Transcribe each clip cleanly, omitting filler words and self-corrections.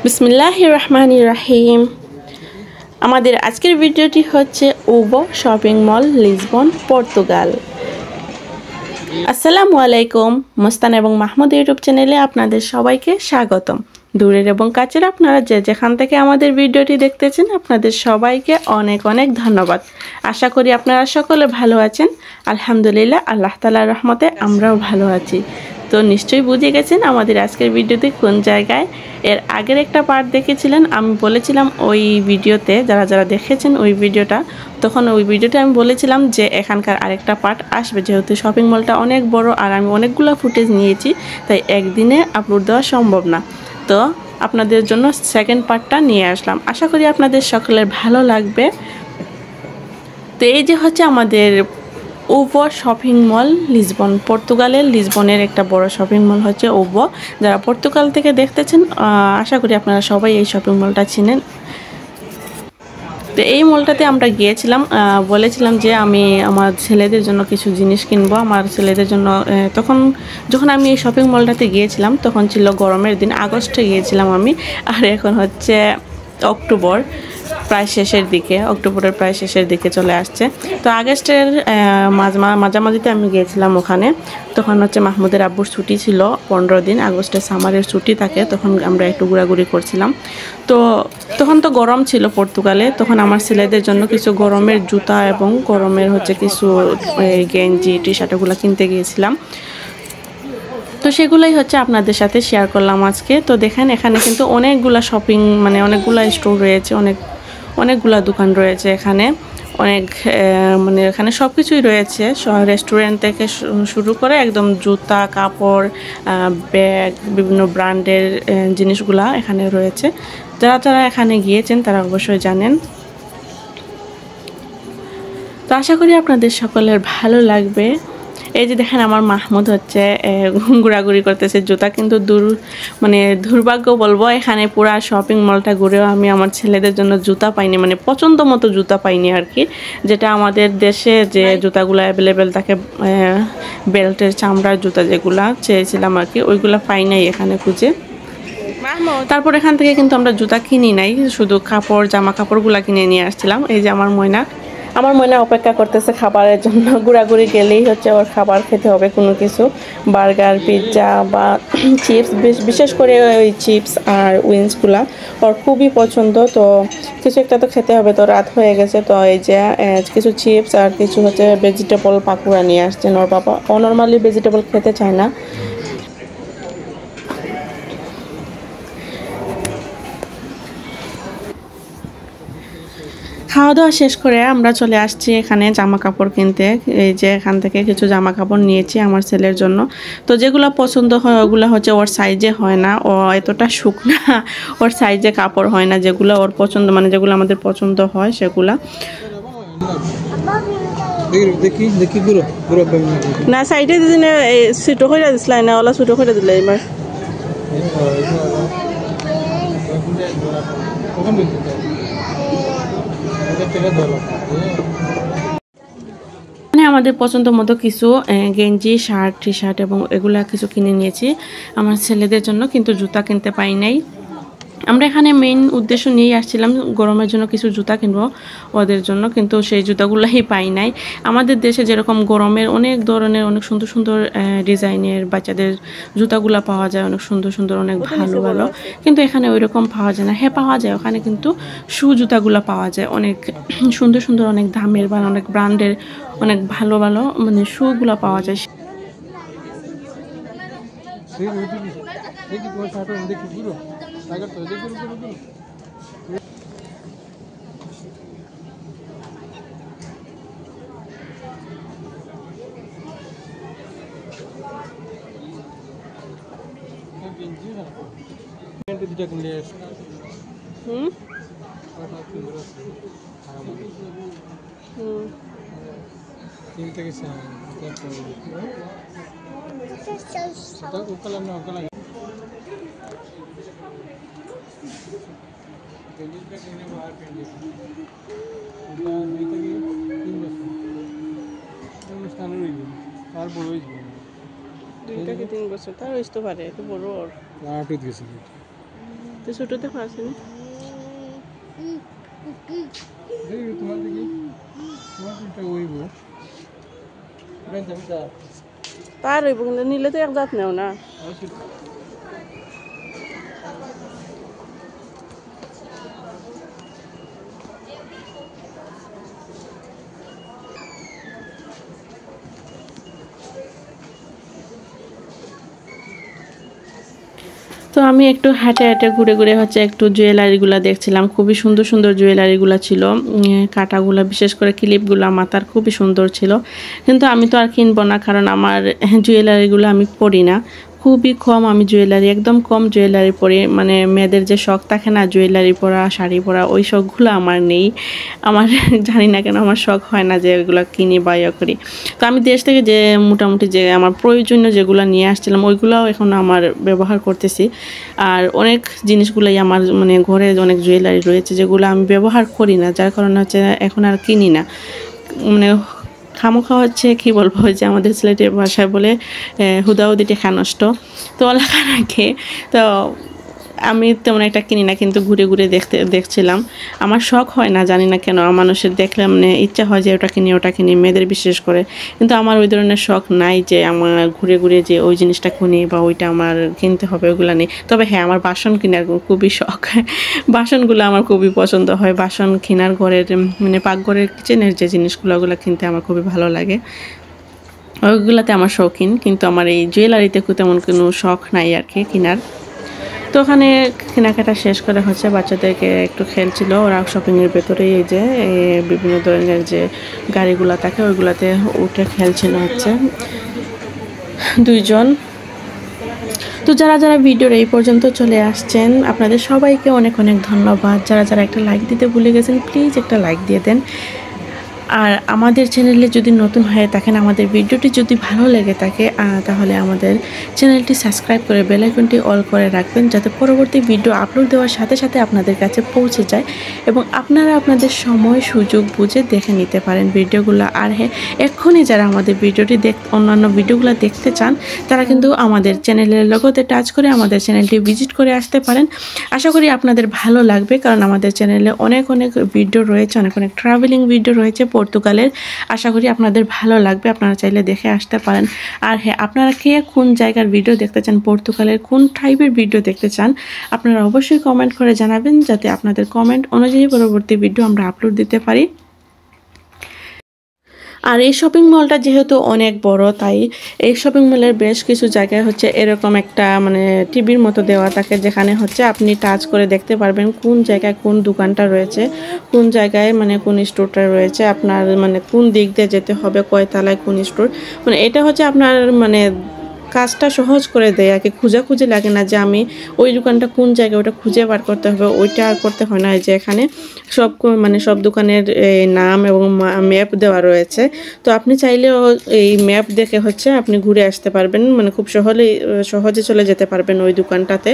বিসমিল্লাহির রহমানির রহিম। আমাদের আজকের ভিডিওটি হচ্ছে উবো শপিং মল, লিসবন, পর্তুগাল। আসসালামু আলাইকুম। মুস্তান এবং মাহমুদ ইউটিউব চ্যানেলে আপনাদের সবাইকে স্বাগতম। দূরের এবং কাছের আপনারা যেখান থেকে আমাদের ভিডিওটি দেখতেছেন, আপনাদের সবাইকে অনেক অনেক ধন্যবাদ। আশা করি আপনারা সকলে ভালো আছেন। আলহামদুলিল্লাহ, আল্লাহ তাআলার রহমতে আমরাও ভালো আছি। তো নিশ্চয়ই বুঝে গেছেন আমাদের আজকের ভিডিওতে কোন জায়গায়। এর আগের একটা পার্ট দেখেছিলেন, আমি বলেছিলাম ওই ভিডিওতে, যারা দেখেছেন ওই ভিডিওটা, তখন ওই ভিডিওতে আমি বলেছিলাম যে এখানকার আরেকটা পার্ট আসবে, যেহেতু শপিং মলটা অনেক বড় আর আমি অনেকগুলো ফুটেজ নিয়েছি, তাই একদিনে আপলোড দেওয়া সম্ভব না। তো আপনাদের জন্য সেকেন্ড পার্টটা নিয়ে আসলাম। আশা করি আপনাদের সকলের ভালো লাগবে। তো এই যে হচ্ছে আমাদের উবো শপিং মল, লিসবন, পর্তুগালের লিসবনের একটা বড় শপিং মল হচ্ছে উবো। যারা পর্তুগাল থেকে দেখতেছেন, আশা করি আপনারা সবাই এই শপিং মলটা চিনেন। তো এই মলটাতে আমরা গিয়েছিলাম, বলেছিলাম যে আমি আমার ছেলেদের জন্য কিছু জিনিস কিনবো আমার ছেলেদের জন্য। তখন যখন আমি এই শপিং মলটাতে গিয়েছিলাম তখন ছিল গরমের দিন, আগস্টে গিয়েছিলাম আমি, আর এখন হচ্ছে অক্টোবর প্রায় শেষের দিকে, অক্টোবরের প্রায় শেষের দিকে চলে আসছে। তো আগস্টের মাঝামাঝিতে আমি গিয়েছিলাম ওখানে। তখন হচ্ছে মাহমুদের আব্বুর ছুটি ছিল 15 দিন, আগস্টে সামারের ছুটি থাকে, তখন আমরা একটু ঘোরাঘুরি করছিলাম। তো তখন তো গরম ছিল পর্তুগালে, তখন আমার ছেলেদের জন্য কিছু গরমের জুতা এবং গরমের হচ্ছে কিছু গেঞ্জি টি শার্টগুলো কিনতে গিয়েছিলাম। তো সেগুলোই হচ্ছে আপনাদের সাথে শেয়ার করলাম আজকে। তো দেখেন এখানে কিন্তু অনেকগুলা শপিং, মানে অনেকগুলা স্টোর রয়েছে, অনেকগুলা দোকান রয়েছে এখানে, অনেক মানে এখানে সব কিছুই রয়েছে, রেস্টুরেন্ট থেকে শুরু করে একদম জুতা, কাপড়, ব্যাগ, বিভিন্ন ব্র্যান্ডের জিনিসগুলা এখানে রয়েছে। যারা এখানে গিয়েছেন তারা অবশ্যই জানেন। তো আশা করি আপনাদের সকলের ভালো লাগবে। এই যে দেখেন আমার মাহমুদ হচ্ছে ঘোরাঘুরি করতেছে, জুতা কিন্তু মানে দুর্ভাগ্য বলবো, এখানে পুরা শপিং মলটা ঘুরেও আমি আমার ছেলেদের জন্য জুতা পাইনি, মানে পছন্দ মতো জুতা পাইনি আর কি। যেটা আমাদের দেশে যে জুতাগুলো অ্যাভেলেবেল থাকে, বেল্টের চামড়ার জুতা যেগুলা চেয়েছিলাম আর কি, ওইগুলো পাই নাই এখানে খুঁজে। তারপর এখান থেকে কিন্তু আমরা জুতা কিনি নাই, শুধু কাপড়, জামা কাপড়গুলা কিনে নিয়ে আসছিলাম। এই যে আমার ময়না অপেক্ষা করতেছে খাবারের জন্য। ঘোরাঘুরি গেলেই হচ্ছে ওর খাবার খেতে হবে, কোনো কিছু বার্গার, পিৎজা বা চিপস, বিশেষ করে ওই চিপস আর উইংসগুলা ওর খুবই পছন্দ। তো কিছু একটা তো খেতে হবে, তো রাত হয়ে গেছে। তো এই যে কিছু চিপস আর কিছু হচ্ছে ভেজিটেবল পাকুড়া নিয়ে আসছেন ওর বাবা। ও নর্মালি ভেজিটেবল খেতে চায় না। খাওয়া দাওয়া শেষ করে আমরা চলে আসছি এখানে জামা কাপড় কিনতে। এই যে এখান থেকে কিছু জামা কাপড় নিয়েছি আমার ছেলের জন্য। তো যেগুলো পছন্দ হয় ওগুলো হচ্ছে ওর সাইজে হয় না, ও এতটা শুকনা, ওর সাইজে কাপড় হয় না। যেগুলো ওর পছন্দ, মানে যেগুলো আমাদের পছন্দ হয় সেগুলা। না সাইডে দিনে ছোটো করে দিসলাই না, ওলা ছোটো করে দিলে এবার। আমাদের পছন্দ মতো কিছু গেঞ্জি, শার্ট, টি শার্ট এবং এগুলা কিছু কিনে নিয়েছি আমার ছেলেদের জন্য, কিন্তু জুতা কিনতে পাই নাই। আমরা এখানে মেইন উদ্দেশ্য নিয়েই আসছিলাম গরমের জন্য কিছু জুতা কিনবো ওদের জন্য, কিন্তু সেই জুতাগুলোই পাই নাই। আমাদের দেশে যেরকম গরমের অনেক ধরনের অনেক সুন্দর সুন্দর ডিজাইনের বাচ্চাদের জুতাগুলো পাওয়া যায়, অনেক সুন্দর সুন্দর, অনেক ভালো ভালো, কিন্তু এখানে ওই রকম পাওয়া যায় না। হ্যাঁ পাওয়া যায়, ওখানে কিন্তু শু জুতাগুলো পাওয়া যায়, অনেক সুন্দর সুন্দর, অনেক দামের বা অনেক ব্র্যান্ডের, অনেক ভালো ভালো মানে শুগুলো পাওয়া যায়। দুইটা কি 3 বছর তার হইতে পারে, একটু বড় ওর। আটুত গেছিল তো ছোটতে আসেনি তোমার দিকে তোমার ওইব তার হইব কিন্তু নিলে তো এক জাত নেও না তো আমি একটু হাঁটে হাঁটে ঘুরে ঘুরে হচ্ছে একটু জুয়েলারিগুলো দেখছিলাম, খুবই সুন্দর সুন্দর জুয়েলারিগুলো ছিল, কাটাগুলো বিশেষ করে ক্লিপগুলো মাথার খুবই সুন্দর ছিল। কিন্তু আমি তো আর কিনবো না, কারণ আমার জুয়েলারিগুলো আমি পরি না, খুবই কম আমি জুয়েলারি, একদম কম জুয়েলারি পরি। মানে মেয়েদের যে শখ থাকে না জুয়েলারি পরা, শাড়ি পরা, ওই শখগুলো আমার নেই। আমার জানি না কেন আমার শখ হয় না যে ওইগুলো কিনি বা ইয়ে করি। তো আমি দেশ থেকে যে মোটামুটি যে আমার প্রয়োজনীয় যেগুলো নিয়ে আসছিলাম ওইগুলোও এখন আমার ব্যবহার করতেছি। আর অনেক জিনিসগুলোই আমার মানে ঘরে অনেক জুয়েলারি রয়েছে যেগুলো আমি ব্যবহার করি না, যার কারণে হচ্ছে এখন আর কিনি না। মানে খামোখা হচ্ছে কি বলবো, যে আমাদের সিলেটের ভাষায় বলে হুদাহুদি টেকা নষ্ট, তো লেখা রাখে। তো আমি তেমন একটা কিনি না, কিন্তু ঘুরে ঘুরে দেখছিলাম। আমার শখ হয় না, জানি না কেন, মানুষের দেখলে মানে ইচ্ছা হয় যে ওটা কিনি, মেয়েদের বিশেষ করে। কিন্তু আমার ওই ধরনের শখ নাই যে আমার ঘুরে ঘুরে যে ওই জিনিসটা কিনি বা ওইটা আমার কিনতে হবে, ওইগুলো নেই। তবে হ্যাঁ, আমার বাসন কেনার খুবই শখ, বাসনগুলো আমার খুবই পছন্দ হয়। বাসন কেনার ঘরের মানে পাকঘরের কিচেনের যে জিনিসগুলো ওগুলো কিনতে আমার খুবই ভালো লাগে, ওইগুলোতে আমার শৌখিন। কিন্তু আমার এই জুয়েলারিতে তেমন কোনো শখ নাই আর কি কেনার। তো ওখানে কেনাকাটা শেষ করে হচ্ছে বাচ্চাদেরকে একটু খেলছিল ওরা শপিংয়ের ভেতরেই, এই যে বিভিন্ন ধরনের যে গাড়িগুলো থাকে ওইগুলোতে উঠে খেলছিল হচ্ছে দুইজন। তো যারা যারা ভিডিওর এই পর্যন্ত চলে আসছেন আপনাদের সবাইকে অনেক অনেক ধন্যবাদ। যারা যারা একটা লাইক দিতে ভুলে গেছেন প্লিজ একটা লাইক দিয়ে দেন। আর আমাদের চ্যানেলে যদি নতুন হয়ে থাকেন, আমাদের ভিডিওটি যদি ভালো লেগে থাকে তাহলে আমাদের চ্যানেলটি সাবস্ক্রাইব করে বেল আইকনটি অল করে রাখবেন, যাতে পরবর্তী ভিডিও আপলোড দেওয়ার সাথে সাথে আপনাদের কাছে পৌঁছে যায় এবং আপনারা আপনাদের সময় সুযোগ বুঝে দেখে নিতে পারেন ভিডিওগুলো। আর হ্যাঁ, এক্ষুনি যারা আমাদের ভিডিওটি অন্যান্য ভিডিওগুলো দেখতে চান তারা কিন্তু আমাদের চ্যানেলের লোগোতে টাচ করে আমাদের চ্যানেলটি ভিজিট করে আসতে পারেন। আশা করি আপনাদের ভালো লাগবে, কারণ আমাদের চ্যানেলে অনেক অনেক ভিডিও রয়েছে, অনেক অনেক ট্রাভেলিং ভিডিও রয়েছে পর্তুগালের। আশা করি আপনাদের ভালো লাগবে, আপনারা চাইলে দেখে আসতে পারেন। আর হ্যাঁ, আপনারা কে কোন জায়গার ভিডিও দেখতে চান, পর্তুগালের কোন টাইপের ভিডিও দেখতে চান, আপনারা অবশ্যই কমেন্ট করে জানাবেন, যাতে আপনাদের কমেন্ট অনুযায়ী পরবর্তী ভিডিও আমরা আপলোড দিতে পারি। আর এই শপিং মলটা যেহেতু অনেক বড়, তাই এই শপিং মলের বেশ কিছু জায়গায় হচ্ছে এরকম একটা মানে টিভির মতো দেওয়া থাকে, যেখানে হচ্ছে আপনি টাচ করে দেখতে পারবেন কোন জায়গায় কোন দোকানটা রয়েছে, কোন জায়গায় মানে কোন স্টোরটা রয়েছে, আপনার মানে কোন দিক দিয়ে যেতে হবে, কয় তলায় কোন স্টোর। মানে এটা হচ্ছে আপনার মানে কাজটা সহজ করে দেয় আর কি, খুঁজাখুঁজি লাগে না যে আমি ওই দোকানটা কোন জায়গায় ওটা খুঁজে বার করতে হবে, ওইটা আর করতে হয় না। যে এখানে সব মানে সব দোকানের নাম এবং ম্যাপ দেওয়া রয়েছে, তো আপনি চাইলেও এই ম্যাপ দেখে হচ্ছে আপনি ঘুরে আসতে পারবেন, মানে খুব সহজে চলে যেতে পারবেন ওই দোকানটাতে।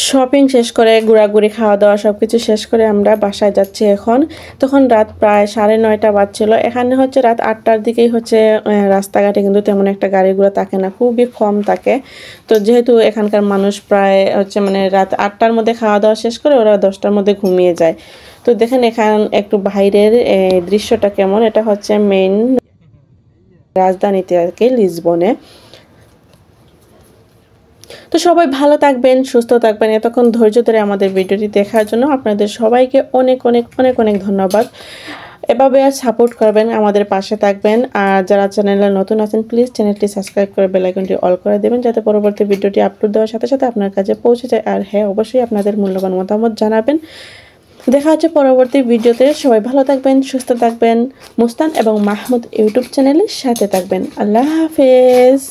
শপিং শেষ করে ঘোরাঘুরি খাওয়া দাওয়া সব কিছু শেষ করে আমরা বাসায় যাচ্ছি এখন। তখন রাত প্রায় 9:30 বাজছিল। এখানে হচ্ছে রাত 8টার দিকেই হচ্ছে রাস্তাঘাটে কিন্তু তেমন একটা গাড়িগুলো থাকে না, খুবই কম থাকে। তো যেহেতু এখানকার মানুষ প্রায় হচ্ছে মানে রাত 8টার মধ্যে খাওয়া দাওয়া শেষ করে ওরা 10টার মধ্যে ঘুমিয়ে যায়। তো দেখেন এখান একটু বাইরের দৃশ্যটা কেমন, এটা হচ্ছে মেইন রাজধানীতে আর কি, লিসবনে। তো সবাই ভালো থাকবেন, সুস্থ থাকবেন। এতক্ষণ ধৈর্য ধরে আমাদের ভিডিওটি দেখার জন্য আপনাদের সবাইকে অনেক অনেক অনেক অনেক ধন্যবাদ। এভাবে সাপোর্ট করবেন, আমাদের পাশে থাকবেন। আর যারা চ্যানেলে নতুন আছেন প্লিজ চ্যানেলটি সাবস্ক্রাইব করে বেল আইকনটি অল করে দেবেন, যাতে পরবর্তী ভিডিওটি আপলোড দেওয়ার সাথে সাথে আপনার কাছে পৌঁছে যায়। আর হ্যাঁ, অবশ্যই আপনাদের মূল্যবান মতামত জানাবেন। দেখা হচ্ছে পরবর্তী ভিডিওতে। সবাই ভালো থাকবেন, সুস্থ থাকবেন, মুস্তান এবং মাহমুদ ইউটিউব চ্যানেলের সাথে থাকবেন। আল্লাহ হাফেজ।